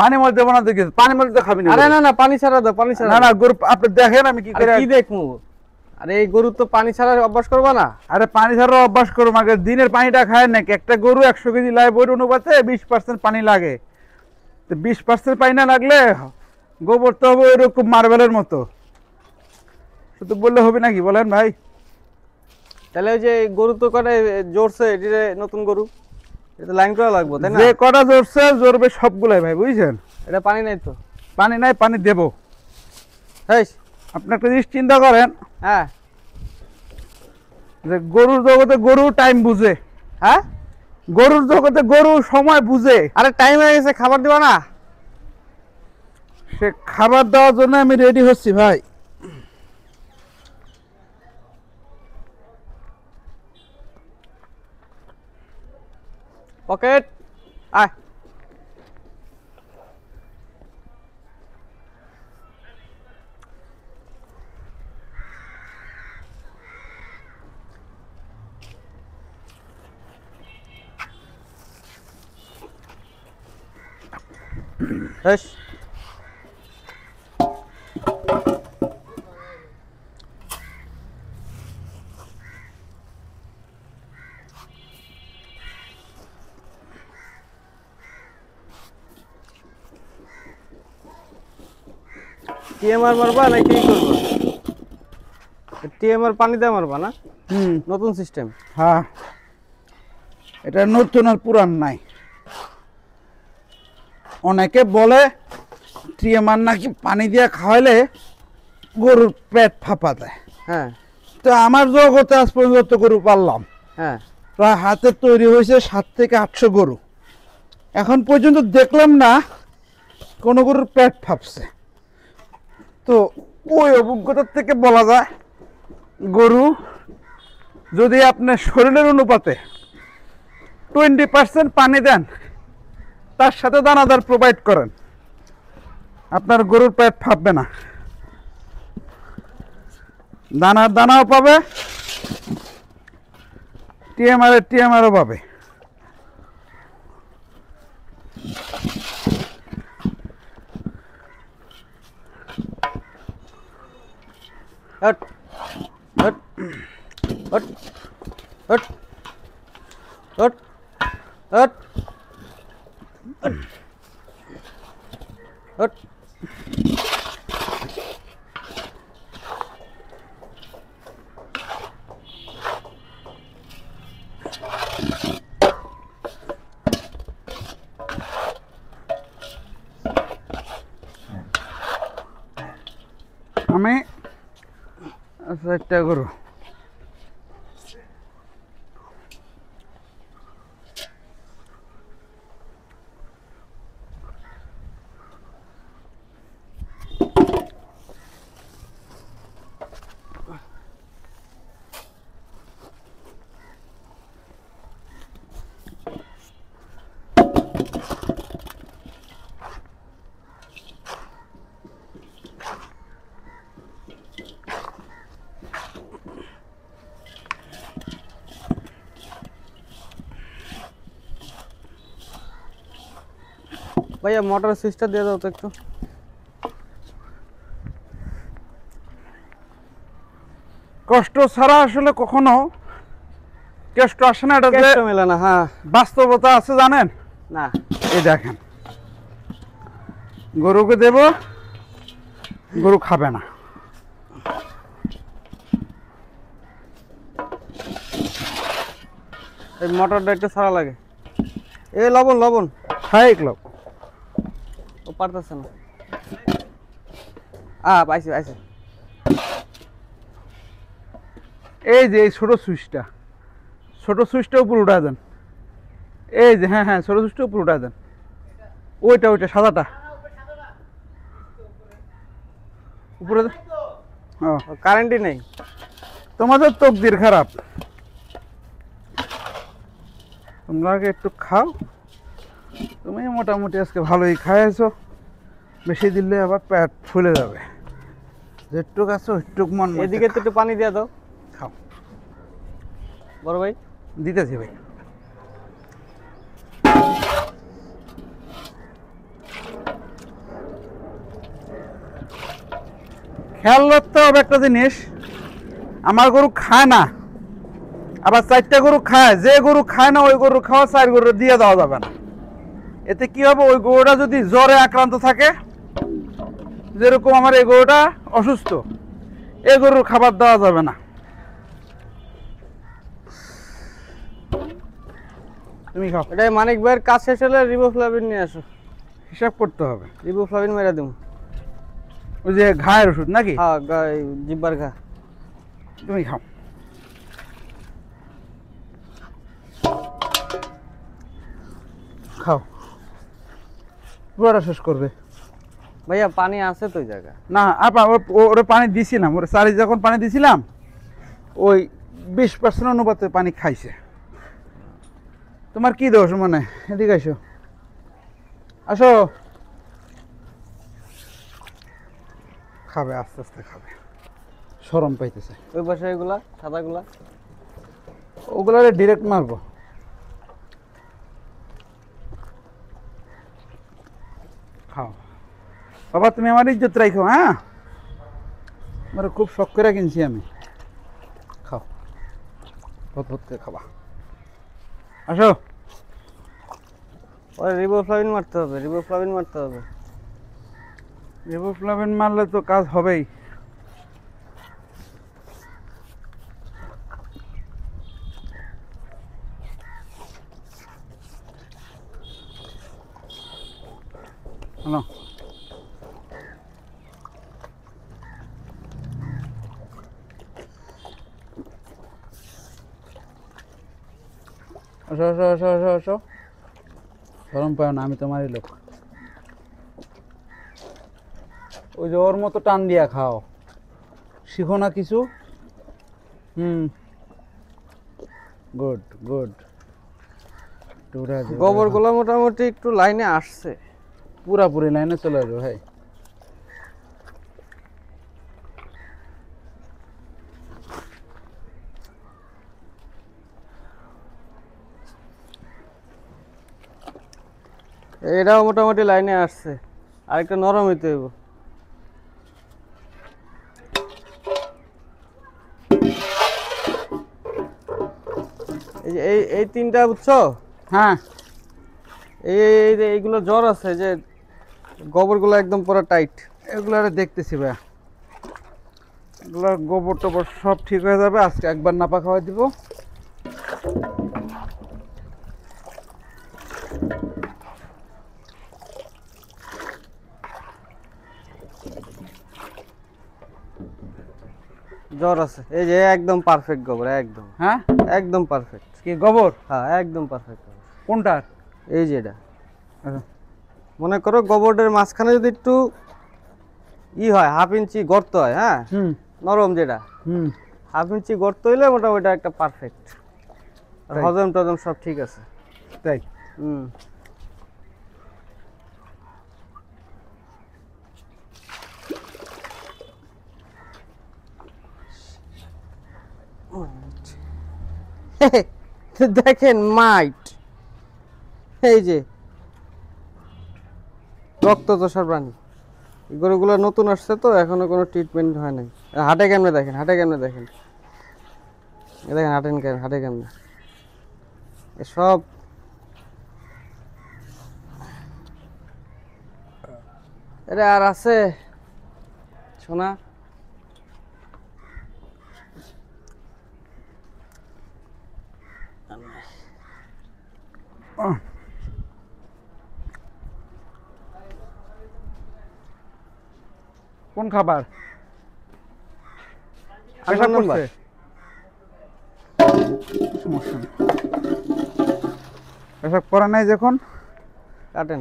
পানি মধ্যে দেবো না দেখি, পানি মধ্যে খাবি না। আরে না না, পানি ছাড়া দাও, পানি ছাড়া। না না গরু আপনি দেখেন আমি কি করে। কি দেখবো? আরে এই গরু তো পানি ছাড়া অভ্যাস করবা না। আরে পানি ছাড়া অভ্যাস করো, আগে দিনের পানিটা খায় নাকি? একটা গরু 100 কেজি লাইভ ওয়েট অনুপাতে 20% পানি লাগে। তো 20% পানি না লাগলে গোবর তো হবে এরকম মার্বেলের মতো, শুধু বললে হবে নাকি বলেন ভাই? তাহলে ওই যে গরু তো করে জোরছে, এটা নতুন গরু, এটা লাইন করা লাগবে তাই না? যে কটা জোরছে জোরবে সবগুলাই ভাই, বুঝছেন? এটা পানি নাই তো। পানি নাই, পানি দেবো। হেই আপনি একটা জিনিস চিন্তা করেন, হ্যাঁ যে গরুর জগতে গরু টাইম বুঝে। হ্যাঁ, গরুর জগতে গরু সময় বুঝে। আরে টাইম হয়ে গেছে, খাবার দিবা না? সে খাবার দেওয়ার জন্য আমি রেডি হচ্ছি ভাই। পকেট আয়। হেস টিএমআর মারবা না কি করবা? টিএমআর পানি দিয়ে মারবা না? নতুন সিস্টেম। হ্যাঁ, এটা নতুন আর পুরান নাই। অনেকে বলে টিএমআর নাকি পানি দিয়ে খাওয়াইলে গরুর পেট ফাঁপা দেয়। হ্যাঁ তো আমার জগতে আজ পর্যন্ত গরু পাললাম, হ্যাঁ, প্রায় হাতে তৈরি হয়েছে 700 থেকে 800 গরু। এখন পর্যন্ত দেখলাম না কোনো গরুর পেট ফাঁপছে। তো ওই অভিজ্ঞতার থেকে বলা যায়, গরু যদি আপনার শরীরের অনুপাতে 20% পানি দেন, তার সাথে দানাদার প্রোভাইড করেন, আপনার গরুর পেট ফাঁপবে না। দানার দানাও পাবে, টিএমআরও পাবে। Hot hot hot hot hot hot hot. আমি আচ্ছা একটা গরু ভাইয়া মোটর সুইচটা দিয়ে দাও তো একটু। কষ্ট ছাড়া আসলে কখনো কেষ্ট আসে না, এটা কেষ্ট মেলে না। হ্যাঁ বাস্তবতা আছে জানেন। না এই দেখেন, গরুকে দেব, গরু খাবে না। এই মোটরটা একটু সারা লাগে। এ লবণ লবণ খাইক লোক ও পারতেছে না। পাইছি পাইছি। এই যে এই ছোট সুইচটা উপর উঠা দেন। এই যে হ্যাঁ হ্যাঁ, ছোট সুইচটা উপর উঠা দেন। ওইটা সাদাটা উপরে দেন। কারেন্টই নেই। তোমাদের তকদির খারাপ, তোমরা আগে একটু খাও। তুমি মোটামুটি আজকে ভালোই খাইছো, বেশি দিলে আবার পেট ফুলে যাবে। যেটুক আছো ওইটুক মন মতো এদিকে তো একটু পানি দিয়ে দাও। খাও। বড় ভাই দিতেছি ভাই। খেয়াল রাখতে হবে একটা জিনিস, আমার গরু খায় না, আবার 4টা গরু খায়, যে গরু খায় না ওই গরু খাওয়া 4 গরু দিয়ে দেওয়া যাবে না। এতে কি হবে, ওই গরুটা যদি জ্বরে আক্রান্ত থাকে, যেরকম আমার এই গরুটা অসুস্থ, এই গরুর খাবার দেওয়া যাবে না। তুমি খাও, এটা মানিক ভাইয়ের কাজ শেষ হলে রিবোফ্লাভিন নিয়ে আসো, হিসাব করতে হবে। রিবোফ্লাভিন মেরে দিম। ওই যে ঘায়ের ওষুধ নাকি? হ্যাঁ, জিব্বার ঘা। তুমি খাও। খাও, পুরোটা শেষ করবে। ভাইয়া পানি আছে তো ওই জায়গা? না আপা, ওরে পানি দিছিলাম, ওরে চারি যখন পানি দিছিলাম ওই 20% অনুপাতে পানি খাইছে। তোমার কি দোষ মনে? এদিকে আসো, আসো। খাবে, আস্তে আস্তে খাবে, শরম পাইতেছে। ওই পাশে এগুলা সাদাগুলা ওগুলারে ডিরেক্ট মারবো। খাও বাবা, তুমি আমার ইজ্জত রাখো। হ্যাঁ, আমার খুব শখ করে কিনছি আমি। খাও, ভত ভত করে খাবা। আসো। ওই রিবোফ্লাভিন মারতে হবে, রিবোফ্লাভিন মারতে হবে। রিবোফ্লাভিন মারলে তো কাজ হবেই। হ্যালো, আসো আসো আসো আসো আসো। গরম পাও না, আমি তোমারই লোক। ওই যে ওর মতো টান দিয়া খাও, শিখো না কিছু। Good good. গোবরগুলো মোটামুটি একটু লাইনে আসছে। পুরাপুরি লাইনে চলে আসবে ভাই। এটাও মোটামুটি লাইনে আসছে, আর একটা নরম হইতে হইব। এই 3টা বুঝছো? হ্যাঁ, এইগুলো জ্বর আছে যে গোবরগুলো একদম পুরো টাইট। এগুলো দেখতেছি ভাই, এগুলোর গোবর টোবর সব ঠিক হয়ে যাবে। আজকে একবার নাপা খাওয়াই দিব। জ্বর আছে, এই যে একদম পারফেক্ট গোবর, একদম। হ্যাঁ, একদম পারফেক্ট। কি গোবর? হ্যাঁ, একদম পারফেক্ট। কোনটার? এই যে এটা আচ্ছা। মনে করো গোবরের মাঝখানে যদি একটু হয়, 1/2 ইঞ্চি গর্ত হয়, হ্যাঁ, নরম যেটা, 1/2 ইঞ্চি গর্ত হইলে মোটামুটি একটা পারফেক্ট। আর হজম টজম সব ঠিক আছে। তাই? দেখেন মাইট, এই যে রক্ত চষার প্রাণী। এই গরুগুলো নতুন আসছে তো, এখনো কোনো ট্রিটমেন্ট হয় নাই। হাটে কেমনে দেখেন, হাটে কেমনে দেখেন, দেখেন হাটে কেমনে সব। এটা আর আছে সোনা? কোন খাবার? পেশাব করছে? সমস্যা নেই, পেশাব করা নাই যখন। কাটেন।